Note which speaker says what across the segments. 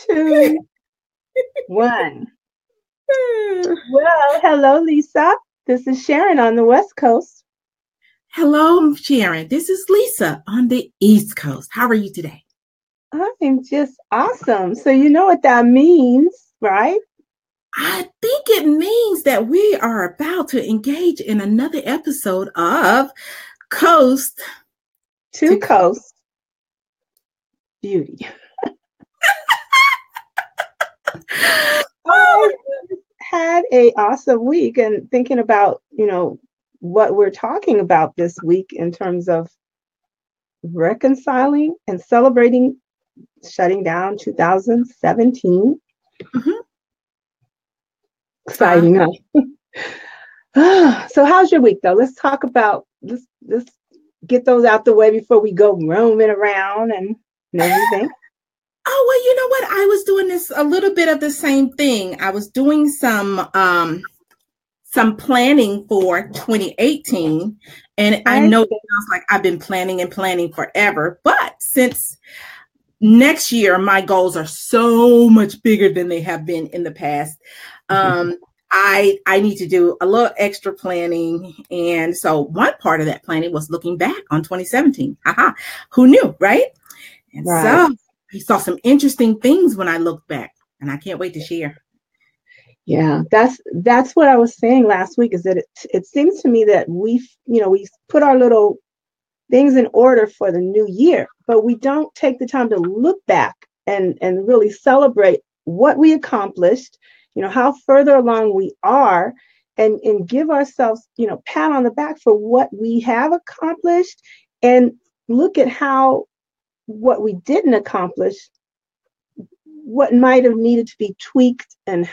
Speaker 1: two, one. Well, hello, Lisa. This is Sharon on the West Coast.
Speaker 2: Hello, Sharon. This is Lisa on the East Coast. How are you today?
Speaker 1: I'm just awesome. So you know what that means, right?
Speaker 2: I think it means that we are about to engage in another episode of Coast
Speaker 1: to Coast Beauty. I had an awesome week and thinking about, what we're talking about this week in terms of reconciling and celebrating shutting down 2017. Mm-hmm. Exciting, huh? So how's your week though? Let's talk about let's get those out the way before we go roaming around and everything.
Speaker 2: Oh, well, you know what? I was doing a little bit of the same thing. I was doing some planning for 2018. And I know it sounds like I've been planning forever, but since next year, my goals are so much bigger than they have been in the past. I need to do a little extra planning. And so one part of that planning was looking back on 2017. Who knew, right? And so I saw some interesting things when I looked back, and I can't wait to share.
Speaker 1: Yeah, that's what I was saying last week, is that it seems to me that we put our little things in order for the new year, but we don't take the time to look back and really celebrate what we accomplished, how further along we are, and give ourselves, pat on the back for what we have accomplished, and look at how what we didn't accomplish, what might have needed to be tweaked and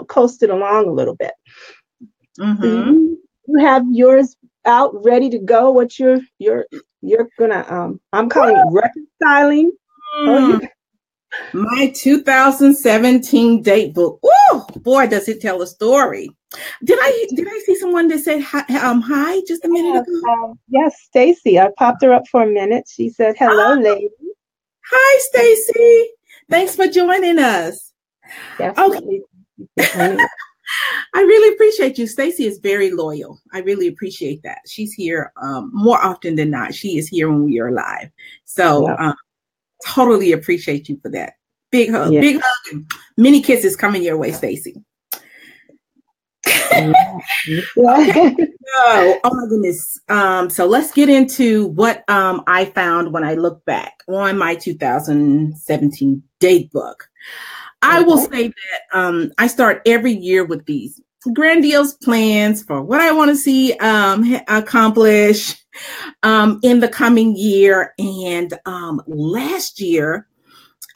Speaker 1: coasted along a little bit. Mm-hmm. So you have yours out ready to go. What you're gonna I'm calling it reconciling.
Speaker 2: My 2017 date book. Woo, boy, does it tell a story. Did I see someone that said hi just a minute ago?
Speaker 1: Yes, Stacy. I popped her up for a minute. She said, "Hello, lady."
Speaker 2: Hi, Stacy. Thanks for joining us.
Speaker 1: Definitely. Okay.
Speaker 2: I really appreciate you. Stacy is very loyal. I really appreciate that. She's here more often than not. She is here when we are live. So totally appreciate you for that. Big hug, big hug, and many kisses coming your way, Stacy. Okay. Oh my goodness. So let's get into what I found when I look back on my 2017 date book. I will say that I start every year with these grandiose plans for what I want to see accomplish in the coming year. And last year,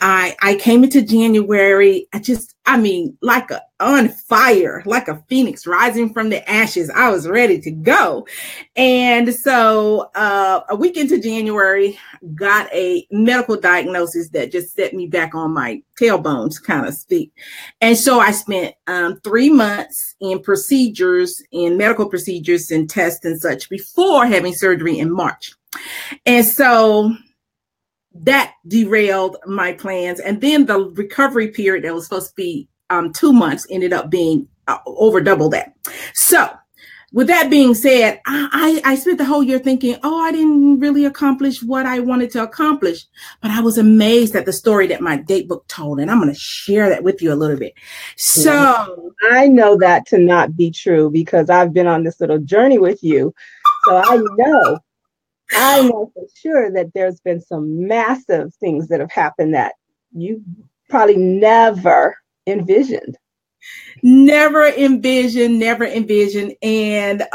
Speaker 2: I came into January, like on fire, like a phoenix rising from the ashes. I was ready to go. And so a week into January, got a medical diagnosis that just set me back on my tailbones, kind of speak. And so I spent 3 months in medical procedures and tests and such before having surgery in March. And so that derailed my plans. And then the recovery period that was supposed to be 2 months ended up being over double that. So with that being said, I spent the whole year thinking, I didn't really accomplish what I wanted to accomplish. But I was amazed at the story that my date book told. And I'm going to share that with you a little bit. So
Speaker 1: I know that to not be true because I've been on this little journey with you. So I know for sure that there's been some massive things that have happened that you probably never envisioned.
Speaker 2: Never envisioned. And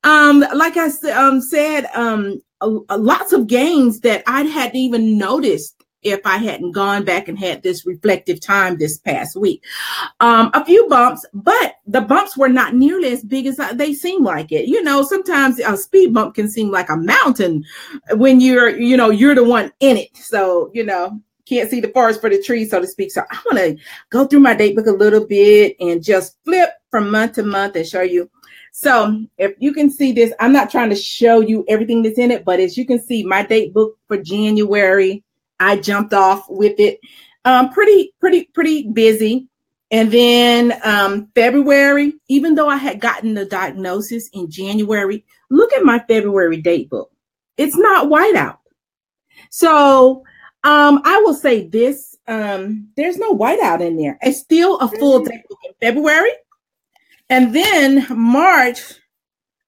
Speaker 2: like I said, lots of gains that I hadn't even noticed if I hadn't gone back and had this reflective time this past week. A few bumps, but the bumps were not nearly as big as they seem like it. Sometimes a speed bump can seem like a mountain when you're the one in it. So, can't see the forest for the trees, so to speak. So I want to go through my date book a little bit and just flip from month to month and show you. So if you can see this, I'm not trying to show you everything that's in it, but as you can see, my date book for January I jumped off with it. Pretty busy. And then February, even though I had gotten the diagnosis in January, look at my February date book. It's not whiteout. So I will say this, there's no whiteout in there. It's still a full date book in February. And then March,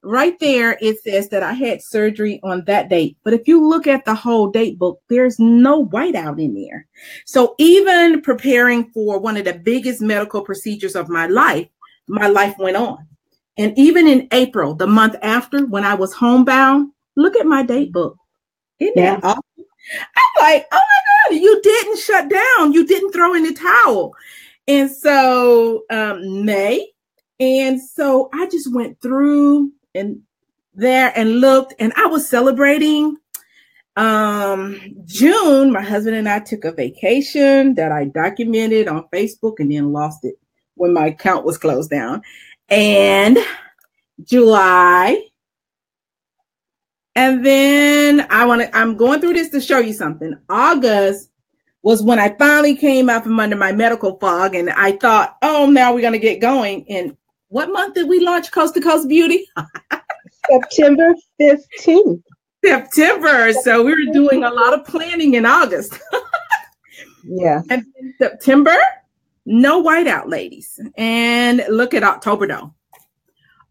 Speaker 2: right there, it says that I had surgery on that date. But if you look at the whole date book, there's no whiteout in there. So even preparing for one of the biggest medical procedures of my life went on. And even in April, the month after, when I was homebound, look at my date book. Isn't that awesome? I'm like, oh my God, you didn't shut down. You didn't throw in the towel. And so May. And so I just went through and there and looked, and I was celebrating. June, my husband and I took a vacation that I documented on Facebook and then lost it when my account was closed down. And July. And then I'm going through this to show you something. August was when I finally came out from under my medical fog, and I thought, oh, now we're going to get going. And what month did we launch Coast to Coast Beauty?
Speaker 1: September 15th.
Speaker 2: September. So we were doing a lot of planning in August.
Speaker 1: Yeah.
Speaker 2: And in September, no whiteout, ladies. And look at October, though.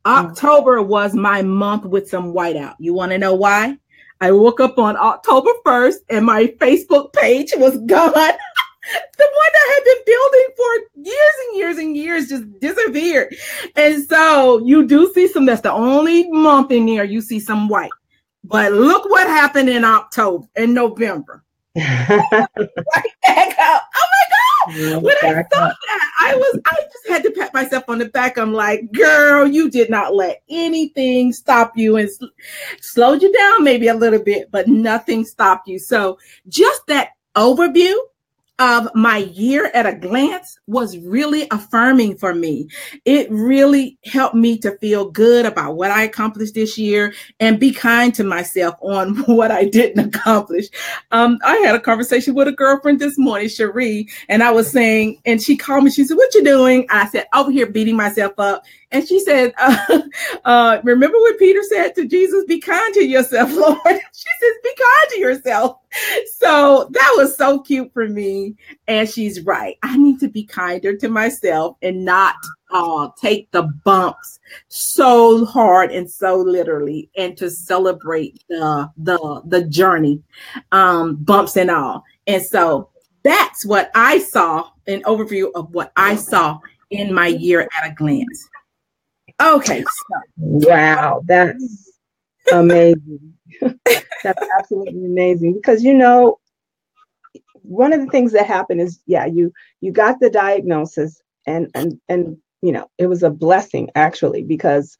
Speaker 2: October was my month with some whiteout. You want to know why? I woke up on October 1st and my Facebook page was gone. The one that had been building for years and years and years just disappeared. And so you do see some, that's the only month in there you see some white. But look what happened in October and November. Right back up. Oh my God. When I saw that, I just had to pat myself on the back. I'm like, girl, you did not let anything stop you, and slowed you down maybe a little bit, but nothing stopped you. So just that overview of my year at a glance was really affirming for me. It really helped me to feel good about what I accomplished this year and be kind to myself on what I didn't accomplish. I had a conversation with a girlfriend this morning, Cherie, and I was saying, and she called me, she said, what you doing? I said, over here beating myself up. And she said, remember what Peter said to Jesus, be kind to yourself, Lord. She says, be kind to yourself. So that was so cute for me. And she's right. I need to be kinder to myself and not take the bumps so hard and so literally, and to celebrate the journey, bumps and all. And so that's what I saw, an overview of what I saw in my year at a glance. Okay. So.
Speaker 1: Wow, that's amazing. That's absolutely amazing, because one of the things that happened is, you got the diagnosis, and it was a blessing actually, because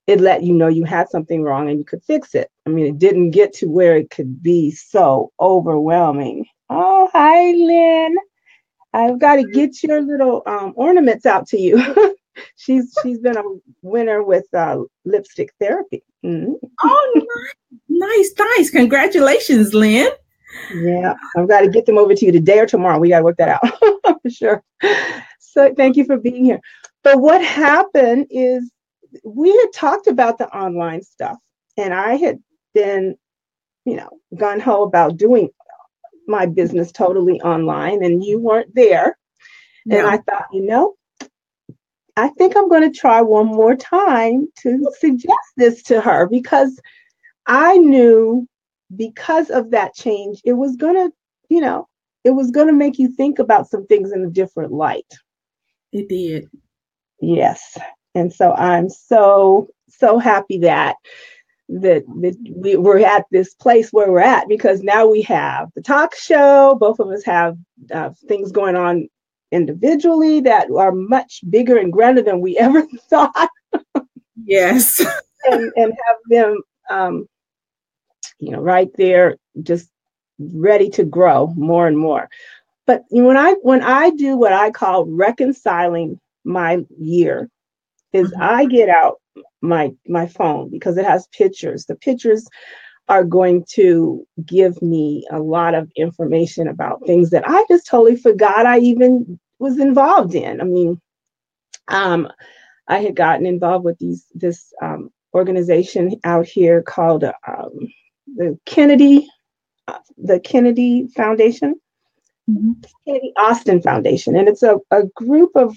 Speaker 1: it let you know you had something wrong and you could fix it. I mean, it didn't get to where it could be so overwhelming. Oh, hi, Lynn. I've got to get your little ornaments out to you. She's been a winner with lipstick therapy. Mm-hmm.
Speaker 2: Oh, nice. Congratulations, Lynn.
Speaker 1: Yeah, I've got to get them over to you today or tomorrow. We got to work that out for sure. So thank you for being here. But what happened is, we had talked about the online stuff, and I had been, gung-ho about doing my business totally online, and you weren't there. No. And I thought, I think I'm going to try one more time to suggest this to her, because I knew, because of that change, it was going to make you think about some things in a different light.
Speaker 2: It did.
Speaker 1: Yes. And so I'm so happy that we're at this place where we're at, because now we have the talk show. Both of us have things going on individually that are much bigger and grander than we ever thought.
Speaker 2: Yes.
Speaker 1: and have them, right there, just ready to grow more and more. But when I do what I call reconciling my year, is I get out my phone, because it has pictures. The pictures are going to give me a lot of information about things that I just totally forgot I even was involved in. I mean, I had gotten involved with this organization out here called the Kennedy Foundation, Kennedy Austin Foundation, and it's a group of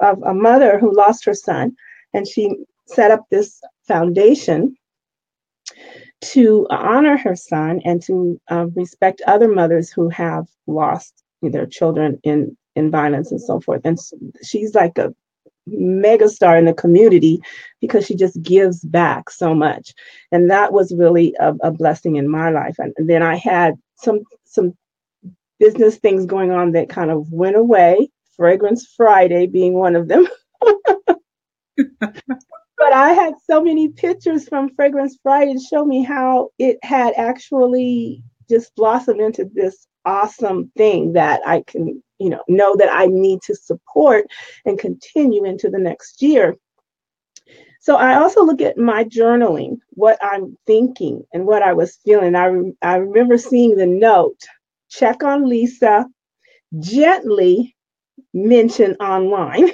Speaker 1: a mother who lost her son, and she set up this foundation to honor her son and to respect other mothers who have lost their children in violence and so forth. And she's like a megastar in the community because she just gives back so much. And that was really a blessing in my life. And then I had some business things going on that kind of went away, Fragrance Friday being one of them. But I had so many pictures from Fragrance Friday to show me how it had actually just blossomed into this awesome thing that I can, know that I need to support and continue into the next year. So I also look at my journaling, what I'm thinking and what I was feeling. I remember seeing the note, check on Lisa, gently mention online.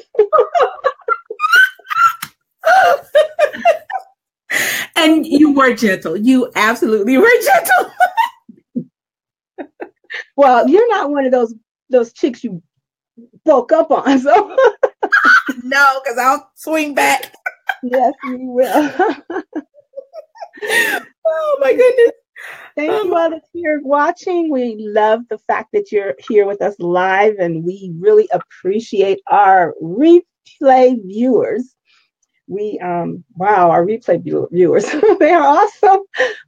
Speaker 2: And you were gentle. You absolutely were gentle.
Speaker 1: Well, you're not one of those chicks you woke up on, so
Speaker 2: no, because I'll swing back.
Speaker 1: Yes, you will.
Speaker 2: Oh my goodness.
Speaker 1: Thank you all that's here watching. We love the fact that you're here with us live, and we really appreciate our replay viewers. Our replay viewers, they are awesome,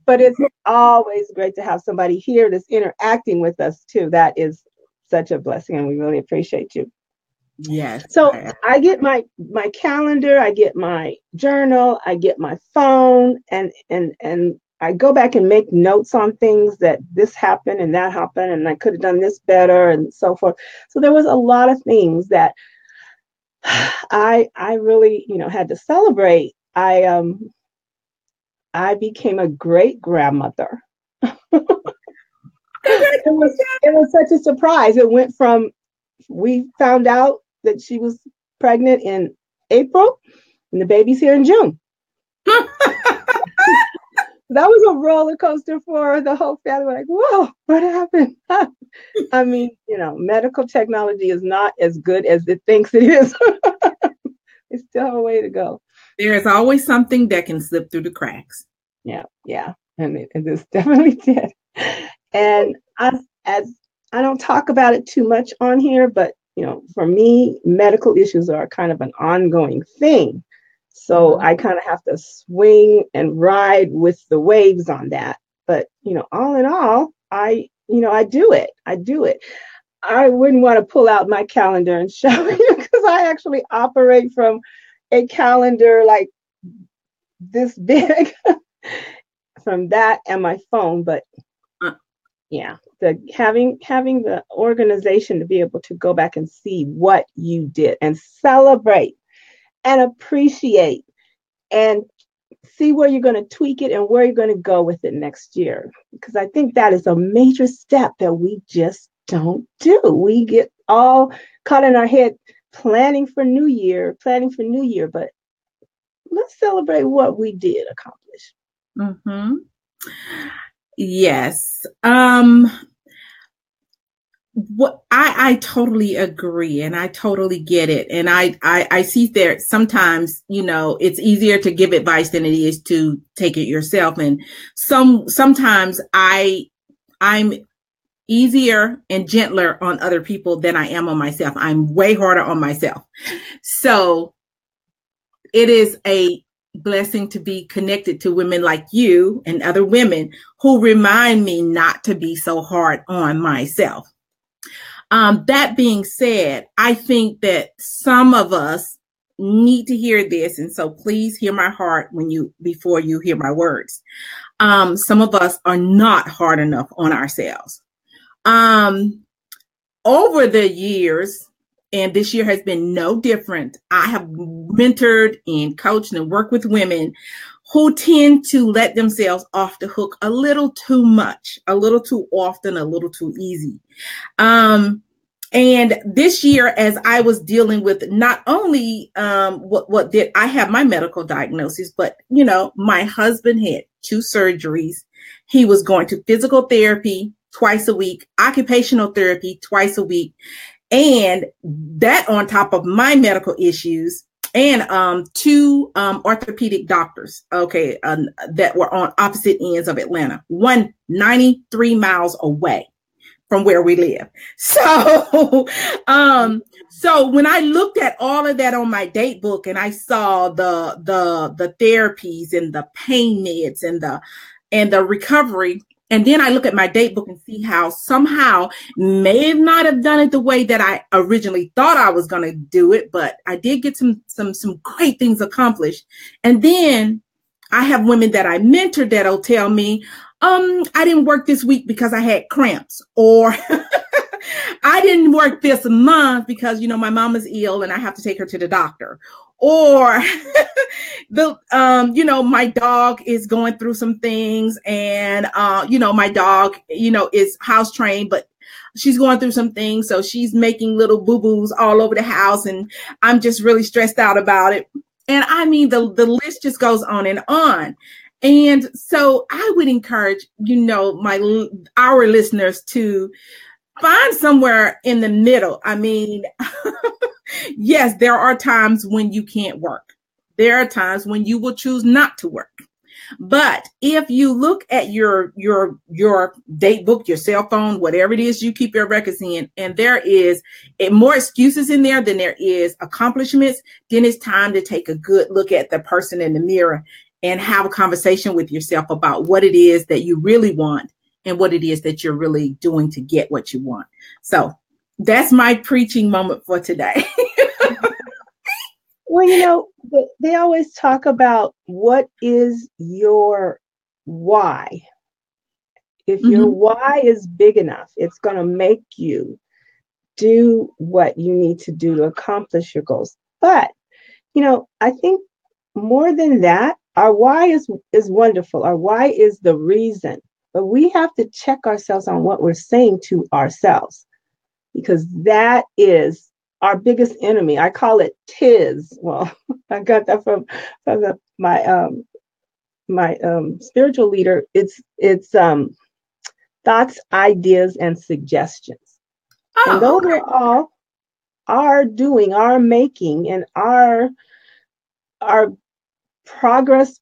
Speaker 1: but it's always great to have somebody here that's interacting with us too. That is such a blessing, and we really appreciate you.
Speaker 2: Yes.
Speaker 1: So I get my calendar, I get my journal, I get my phone, and I go back and make notes on things that this happened and that happened, and I could have done this better and so forth. So there was a lot of things that I really, had to celebrate. I became a great grandmother. It was such a surprise. It went from, we found out that she was pregnant in April and the baby's here in June. That was a roller coaster for the whole family. We're like, whoa, what happened? I mean, medical technology is not as good as it thinks it is. It still have a way to go.
Speaker 2: There is always something that can slip through the cracks.
Speaker 1: Yeah. And this definitely did. And I don't talk about it too much on here, but for me, medical issues are kind of an ongoing thing. So I kind of have to swing and ride with the waves on that. But, all in all, I do it. I wouldn't want to pull out my calendar and show you because I actually operate from a calendar like this big from that and my phone. But yeah, having the organization to be able to go back and see what you did and celebrate and appreciate and see where you're going to tweak it and where you're going to go with it next year. Because I think that is a major step that we just don't do. We get all caught in our head planning for New Year, but let's celebrate what we did accomplish.
Speaker 2: Mm-hmm. Yes. What I totally agree, and I totally get it. And I see there sometimes, it's easier to give advice than it is to take it yourself. And sometimes I'm easier and gentler on other people than I am on myself. I'm way harder on myself. So it is a blessing to be connected to women like you and other women who remind me not to be so hard on myself. That being said, I think that some of us need to hear this. And so please hear my heart before you hear my words. Some of us are not hard enough on ourselves. Over the years, And this year has been no different. I have mentored and coached and worked with women who tend to let themselves off the hook a little too much, a little too often, a little too easy. And this year, as I was dealing with not only what did I have my medical diagnosis, but my husband had 2 surgeries. He was going to physical therapy twice a week, occupational therapy twice a week, and that on top of my medical issues, and 2 orthopedic doctors, that were on opposite ends of Atlanta, one 93 miles away from where we live. So, so when I looked at all of that on my date book, and I saw the therapies and the pain meds and the recovery, and then I look at my date book and see how somehow may not have done it the way that I originally thought I was going to do it, but I did get some great things accomplished. And then I have women that I mentor that'll tell me, I didn't work this week because I had cramps, or I didn't work this month because, my mom is ill and I have to take her to the doctor, or my dog is going through some things, and my dog is house trained, but she's going through some things, so she's making little boo-boos all over the house, and I'm just really stressed out about it. And I mean, the list just goes on and on. And so I would encourage, our listeners to find somewhere in the middle. I mean, yes, there are times when you can't work. There are times when you will choose not to work. But if you look at your date book, your cell phone, whatever it is you keep your records in, and there is more excuses in there than there is accomplishments, then it's time to take a good look at the person in the mirror and have a conversation with yourself about what it is that you really want and what it is that you're really doing to get what you want. So that's my preaching moment for today.
Speaker 1: Well, they always talk about what is your why. If your why is big enough, it's going to make you do what you need to do to accomplish your goals. But, I think more than that, our why is wonderful. Our why is the reason. But we have to check ourselves on what we're saying to ourselves, because that is our biggest enemy. I call it TIS. Well, I got that from my spiritual leader. It's thoughts, ideas, and suggestions. And those are all our doing, our making, and our progress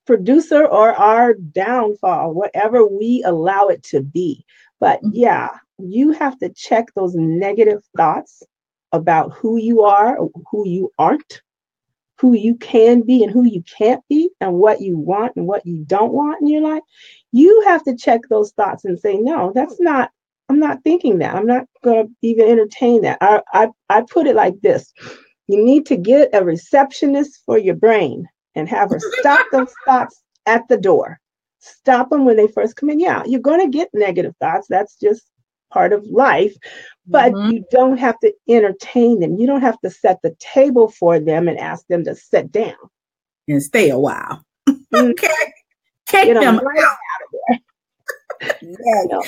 Speaker 1: producer or our downfall, whatever we allow it to be. But yeah, you have to check those negative thoughts about who you are, who you aren't, who you can be and who you can't be, and what you want and what you don't want in your life. You have to check those thoughts and say, no, I'm not thinking that. I'm not going to even entertain that. I put it like this. You need to get a receptionist for your brain and have her stop those thoughts at the door. Stop them when they first come in. Yeah, you're going to get negative thoughts. That's just part of life. But you don't have to entertain them. You don't have to set the table for them and ask them to sit down.
Speaker 2: And stay a while. Okay. Take them right out of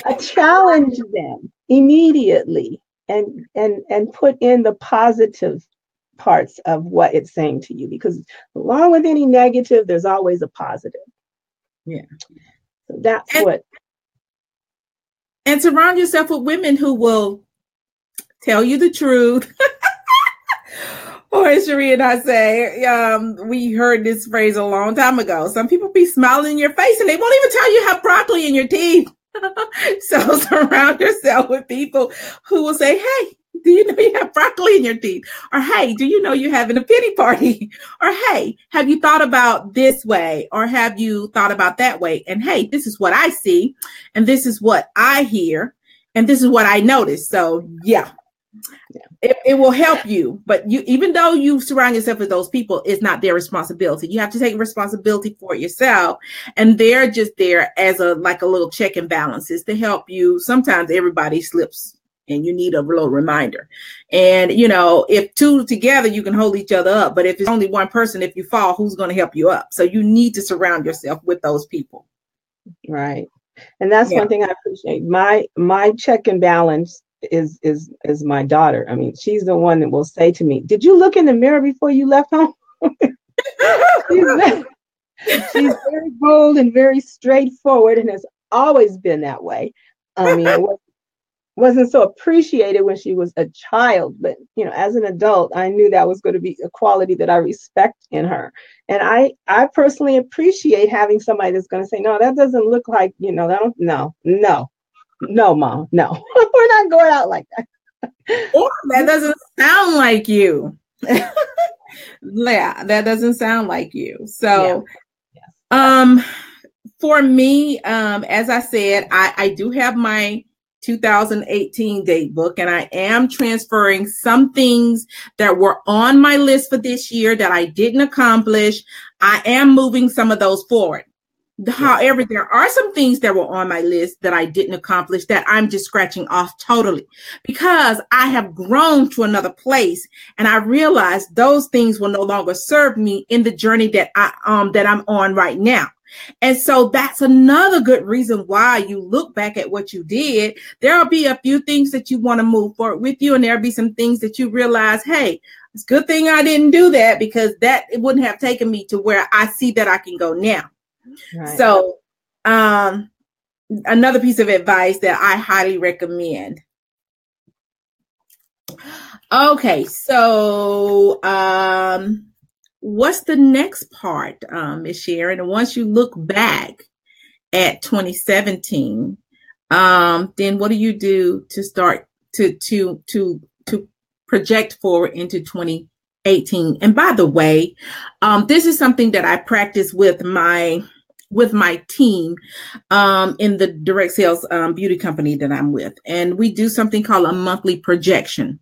Speaker 2: there.
Speaker 1: Challenge them immediately and put in the positive parts of what it's saying to you, because along with any negative, there's always a positive.
Speaker 2: Yeah.
Speaker 1: So that's
Speaker 2: and surround yourself with women who will tell you the truth. Or as Cherie and I say, we heard this phrase a long time ago. Some people be smiling in your face and they won't even tell you have broccoli in your teeth. So surround yourself with people who will say, hey, do you know you have broccoli in your teeth? Or, hey, do you know you're having a pity party? Or, hey, have you thought about this way? Or have you thought about that way? And, hey, this is what I see. And this is what I hear. And this is what I notice. So, yeah. It will help you. But even though you surround yourself with those people, it's not their responsibility. You have to take responsibility for it yourself. And they're just there as a little check and balances to help you. Sometimes everybody slips and you need a little reminder. And, if two together, you can hold each other up. But if it's only one person, if you fall, who's going to help you up? So you need to surround yourself with those people.
Speaker 1: Right. And that's one thing I appreciate. My check and balance is my daughter. I mean, she's the one that will say to me, "Did you look in the mirror before you left home?" She's very bold and very straightforward, and has always been that way. I mean, it wasn't so appreciated when she was a child, but as an adult, I knew that was going to be a quality that I respect in her. And I personally appreciate having somebody that's going to say, "No, that doesn't look like, no, mom, no, we're not going out like that."
Speaker 2: Or that doesn't sound like you. Yeah, that doesn't sound like you. So, for me, as I said, I do have my 2018 date book, and I am transferring some things that were on my list for this year that I didn't accomplish. I am moving some of those forward. However, there are some things that were on my list that I didn't accomplish that I'm just scratching off totally, because I have grown to another place, and I realized those things will no longer serve me in the journey that I'm on right now. And so that's another good reason why you look back at what you did. There'll be a few things that you want to move forward with you, and there'll be some things that you realize, hey, it's a good thing I didn't do that, because it wouldn't have taken me to where I see that I can go now. Right. So another piece of advice that I highly recommend. Okay, so what's the next part, Ms. Sharon? And once you look back at 2017, then what do you do to start to project forward into 2018? And by the way, this is something that I practice with my team in the direct sales beauty company that I'm with. And we do something called a monthly projection.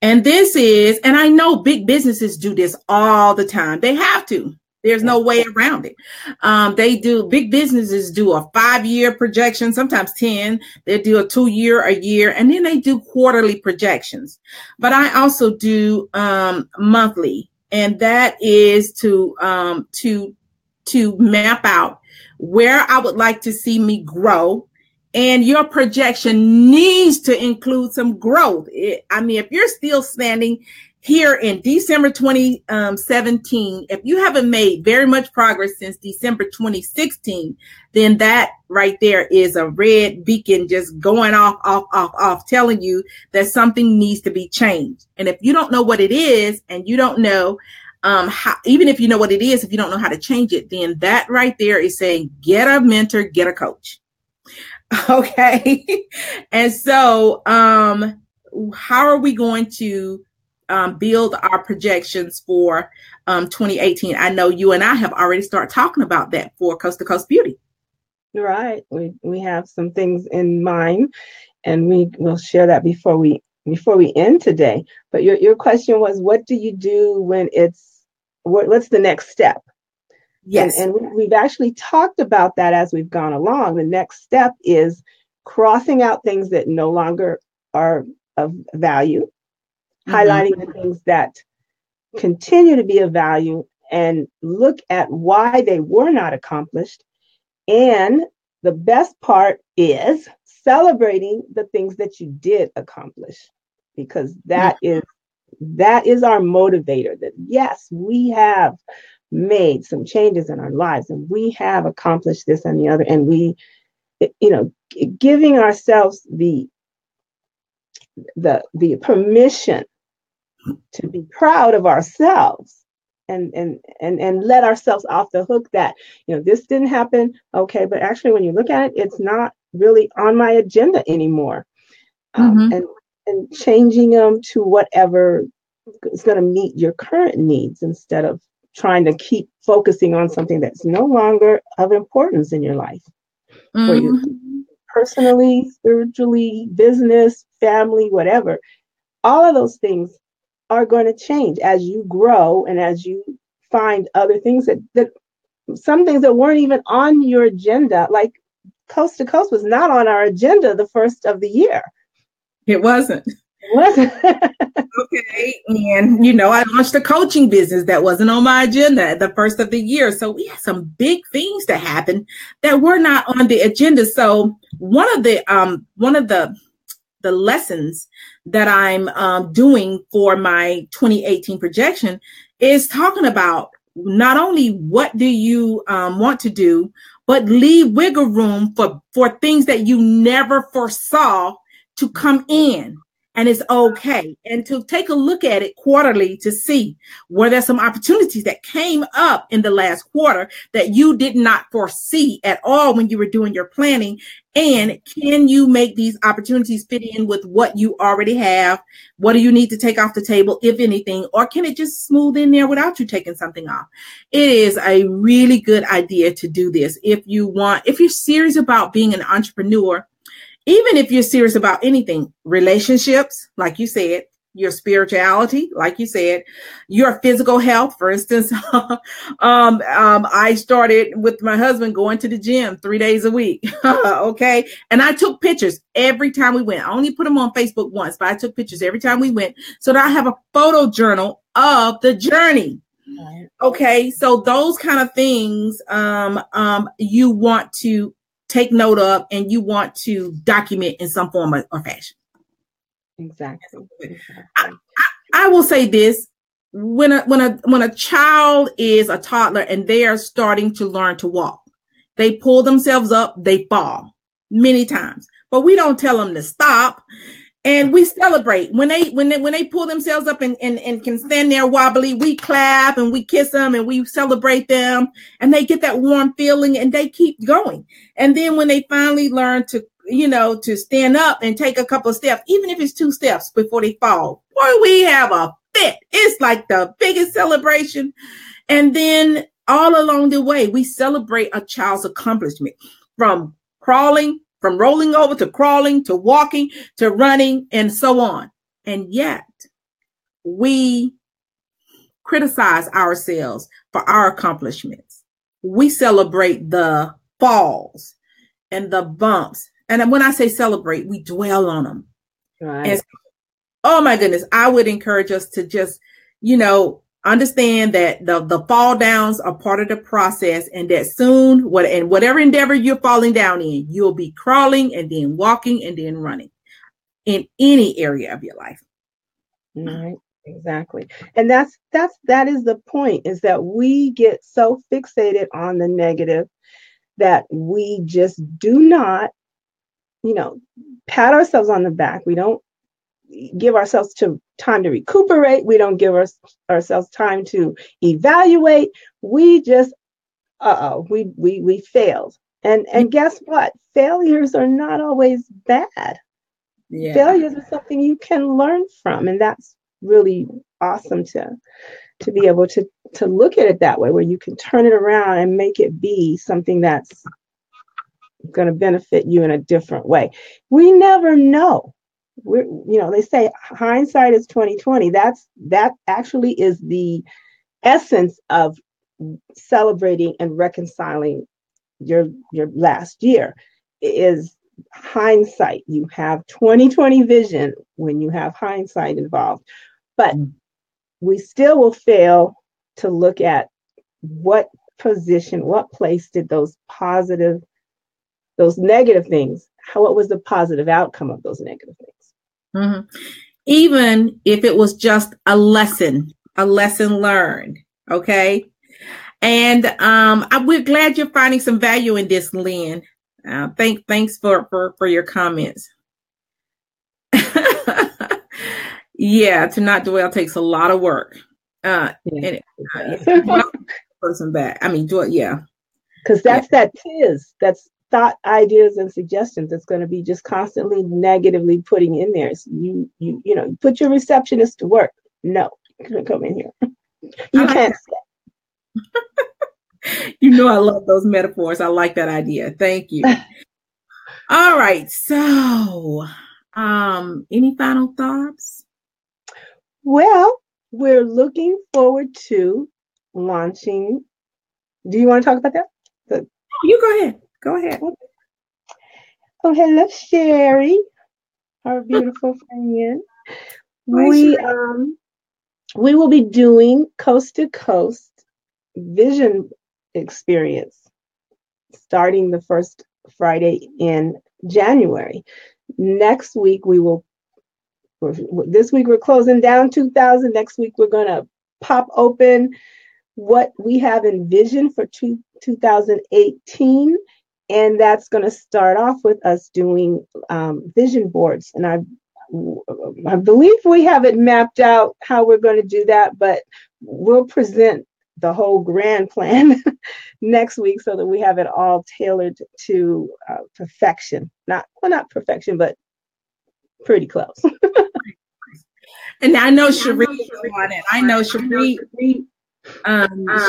Speaker 2: And and I know big businesses do this all the time. They have to. There's no way around it. Big businesses do a 5-year projection, sometimes 10. They do a 2-year, a year, and then they do quarterly projections. But I also do monthly, and that is to map out where I would like to see me grow. And your projection needs to include some growth. If you're still standing here in December 2017, if you haven't made very much progress since December 2016, then that right there is a red beacon just going off, telling you that something needs to be changed. And if you don't know what it is, and you don't know even if you know what it is, if you don't know how to change it, then that right there is saying, get a mentor, get a coach. Okay. And so, how are we going to build our projections for 2018? I know you and I have already started talking about that for Coast to Coast Beauty.
Speaker 1: Right. We have some things in mind, and we will share that before we end today. But your question was, what do you do when what's the next step?
Speaker 2: Yes.
Speaker 1: And we've actually talked about that as we've gone along. The next step is crossing out things that no longer are of value, highlighting the things that continue to be of value, and look at why they were not accomplished. And the best part is celebrating the things that you did accomplish, because that is our motivator, that yes, we have made some changes in our lives, and we have accomplished this and the other, and we, giving ourselves the permission to be proud of ourselves, and let ourselves off the hook that, this didn't happen. Okay. But actually, when you look at it, it's not really on my agenda anymore. And changing them to whatever is going to meet your current needs, instead of trying to keep focusing on something that's no longer of importance in your life, for you personally, spiritually, business, family, whatever. All of those things are going to change as you grow, and as you find other things that some things that weren't even on your agenda, like Coast to Coast was not on our agenda the first of the year.
Speaker 2: It wasn't.
Speaker 1: It wasn't.
Speaker 2: Okay. And, I launched a coaching business that wasn't on my agenda at the first of the year. So we had some big things to happen that were not on the agenda. So one of the lessons that I'm doing for my 2018 projection is talking about not only what do you want to do, but leave wiggle room for things that you never foresaw to come in. And it's okay. And to take a look at it quarterly to see were there some opportunities that came up in the last quarter that you did not foresee at all when you were doing your planning. And can you make these opportunities fit in with what you already have? What do you need to take off the table, if anything? Or can it just smooth in there without you taking something off? It is a really good idea to do this. If you're serious about being an entrepreneur, even if you're serious about anything, relationships, like you said, your spirituality, like you said, your physical health. For instance, I started with my husband going to the gym 3 days a week. Okay. And I took pictures every time we went. I only put them on Facebook once, but I took pictures every time we went so that I have a photo journal of the journey. Okay. So those kind of things, you want to take note of and you want to document in some form or fashion.
Speaker 1: Exactly.
Speaker 2: I will say this: when a child is a toddler and they are starting to learn to walk, they pull themselves up, they fall many times, but we don't tell them to stop. And we celebrate when they pull themselves up and can stand there wobbly. We clap and we kiss them and we celebrate them, and they get that warm feeling and they keep going. And then when they finally learn to stand up and take a couple of steps, even if it's 2 steps before they fall, boy, we have a fit. It's like the biggest celebration. And then all along the way, we celebrate a child's accomplishment from rolling over to crawling to walking to running and so on. And yet we criticize ourselves for our accomplishments. We celebrate the falls and the bumps. And when I say celebrate, we dwell on them.
Speaker 1: Right.
Speaker 2: And oh my goodness, I would encourage us to just, understand that the fall downs are part of the process, and that soon, whatever endeavor you're falling down in, you'll be crawling and then walking and then running in any area of your life.
Speaker 1: Right. Exactly. And that is the point, is that we get so fixated on the negative that we just do not, pat ourselves on the back. We don't give ourselves time to recuperate. We don't give ourselves time to evaluate. We just, we failed. And guess what? Failures are not always bad. Yeah. Failures are something you can learn from. And that's really awesome to be able to look at it that way, where you can turn it around and make it be something that's going to benefit you in a different way. We never know. They say hindsight is 2020. That actually is the essence of celebrating and reconciling your last year, is hindsight. You have 2020 vision when you have hindsight involved, but we still will fail to look at what place did those negative things, what was the positive outcome of those negative things.
Speaker 2: Mm-hmm. Even if it was just a lesson learned. Okay. And we're glad you're finding some value in this, Lynn. Thanks for your comments. Yeah, to not dwell takes a lot of work. Person back. I mean, yeah.
Speaker 1: Because that's that's thought, ideas, and suggestions. It's going to be just constantly negatively putting in there. So you put your receptionist to work. No, you couldn't come in here. You can't stay.
Speaker 2: I love those metaphors. I like that idea. Thank you. All right. So, any final thoughts?
Speaker 1: Well, we're looking forward to launching. Do you want to talk about that?
Speaker 2: You go ahead. Go ahead.
Speaker 1: Oh, hello, Sherry. our beautiful friend.
Speaker 2: Hi,
Speaker 1: We
Speaker 2: Sheree.
Speaker 1: we will be doing coast to coast vision experience starting the first Friday in January. Next week this week we're closing down 2000. Next week we're going to pop open what we have envisioned for 2018. And that's going to start off with us doing vision boards. And I believe we have it mapped out how we're going to do that, but we'll present the whole grand plan next week so that we have it all tailored to perfection. Not perfection, but pretty close.
Speaker 2: And I know Sheree is on it. I know Sheree.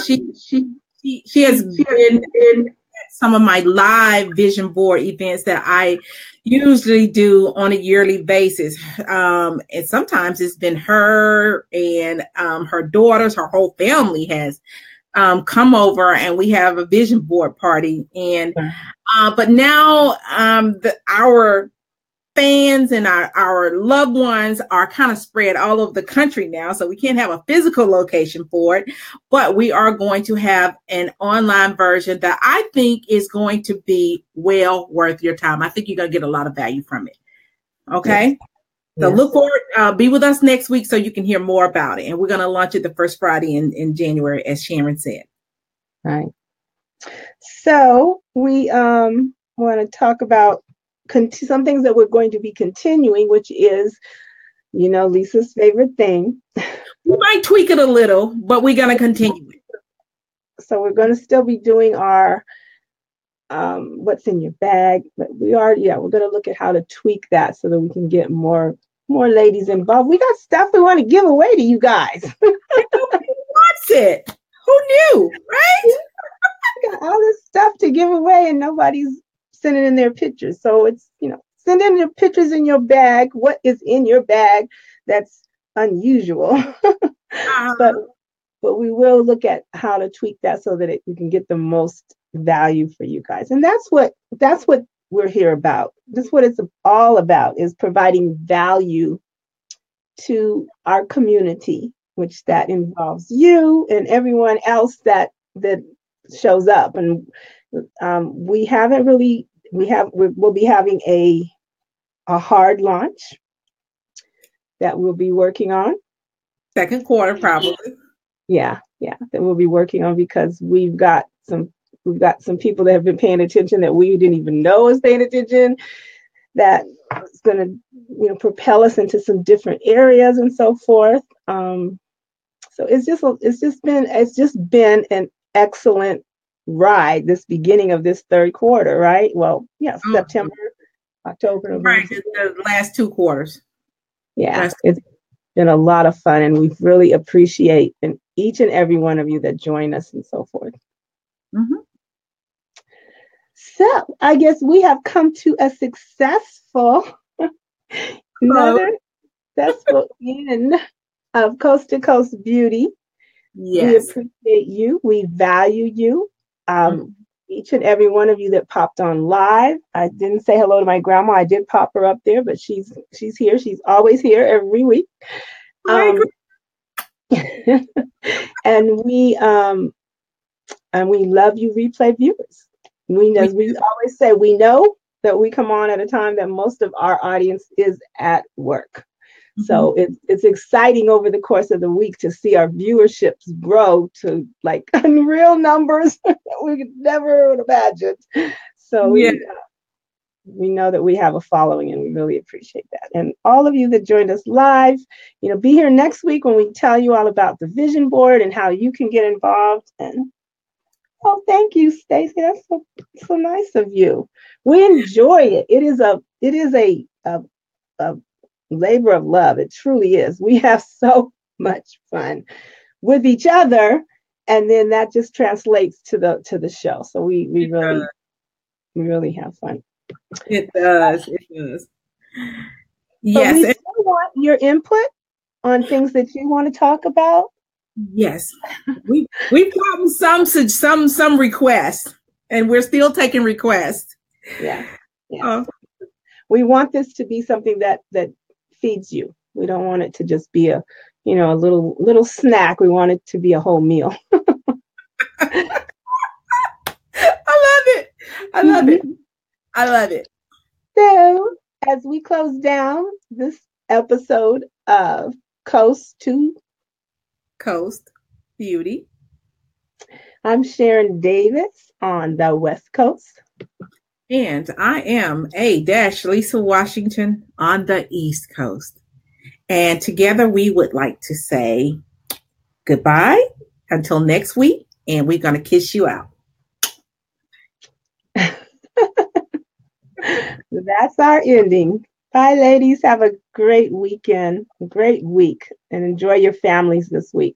Speaker 2: She has been at some of my live vision board events that I usually do on a yearly basis. And sometimes it's been her and her daughters, her whole family has come over, and we have a vision board party. And but now our fans and our loved ones are kind of spread all over the country now, so we can't have a physical location for it, but we are going to have an online version that I think is going to be well worth your time. I think you're going to get a lot of value from it. Okay. Yes. So look forward, be with us next week so you can hear more about it. And we're going to launch it the first Friday in January, as Sharon said.
Speaker 1: Right. So we want to talk about some things that we're going to be continuing, which is, Lisa's favorite thing.
Speaker 2: We might tweak it a little, but we're going to continue it.
Speaker 1: So we're going to still be doing our what's in your bag, but we're going to look at how to tweak that so that we can get more ladies involved. We got stuff we want to give away to you guys.
Speaker 2: Who wants it? Who knew, right?
Speaker 1: We got all this stuff to give away and nobody's sending in their pictures. So it's, send in your pictures in your bag. What is in your bag that's unusual? But we will look at how to tweak that so that we can get the most value for you guys. And that's what we're here about. That's what it's all about, is providing value to our community, which that involves you and everyone else that shows up. And we'll be having a hard launch that we'll be working on.
Speaker 2: Second quarter, probably.
Speaker 1: Yeah, that we'll be working on, because we've got some people that have been paying attention that we didn't even know was paying attention, that is going to propel us into some different areas and so forth. So it's just been an excellent ride, this beginning of this third quarter, right? Well, yeah, September, October, November.
Speaker 2: Right, the last 2 quarters.
Speaker 1: Yeah, it's been a lot of fun, and we really appreciate each and every one of you that join us and so forth.
Speaker 2: Mm-hmm.
Speaker 1: So I guess we have come to a another successful end of Coast to Coast Beauty. Yes. We appreciate you. We value you. Each and every one of you that popped on live. I didn't say hello to my grandma. I did pop her up there, but she's here. She's always here every week. And we love you, replay viewers. We always say, we know that we come on at a time that most of our audience is at work. Mm-hmm. So it's exciting over the course of the week to see our viewerships grow to like unreal numbers that we could never have imagined. So we know that we have a following, and we really appreciate that. And all of you that joined us live, be here next week when we tell you all about the vision board and how you can get involved. And thank you, Stacey. That's so nice of you. We enjoy it. It is a labor of love. It truly is. We have so much fun with each other, and then that just translates to the show. So we really have fun.
Speaker 2: It does. Yes.
Speaker 1: But we still want your input on things that you want to talk about.
Speaker 2: Yes, we've gotten some requests, and we're still taking requests.
Speaker 1: Yeah. we want this to be something that feeds you. We don't want it to just be a, a little snack. We want it to be a whole meal.
Speaker 2: I love it. I love it. I love it.
Speaker 1: So, as we close down this episode of Coast to
Speaker 2: Coast Beauty,
Speaker 1: I'm Sharon Davis on the West Coast.
Speaker 2: and I am Lisa Washington on the East Coast. And together we would like to say goodbye until next week, and we're going to kiss you out.
Speaker 1: That's our ending. Bye, ladies. Have a great weekend, a great week, and enjoy your families this week.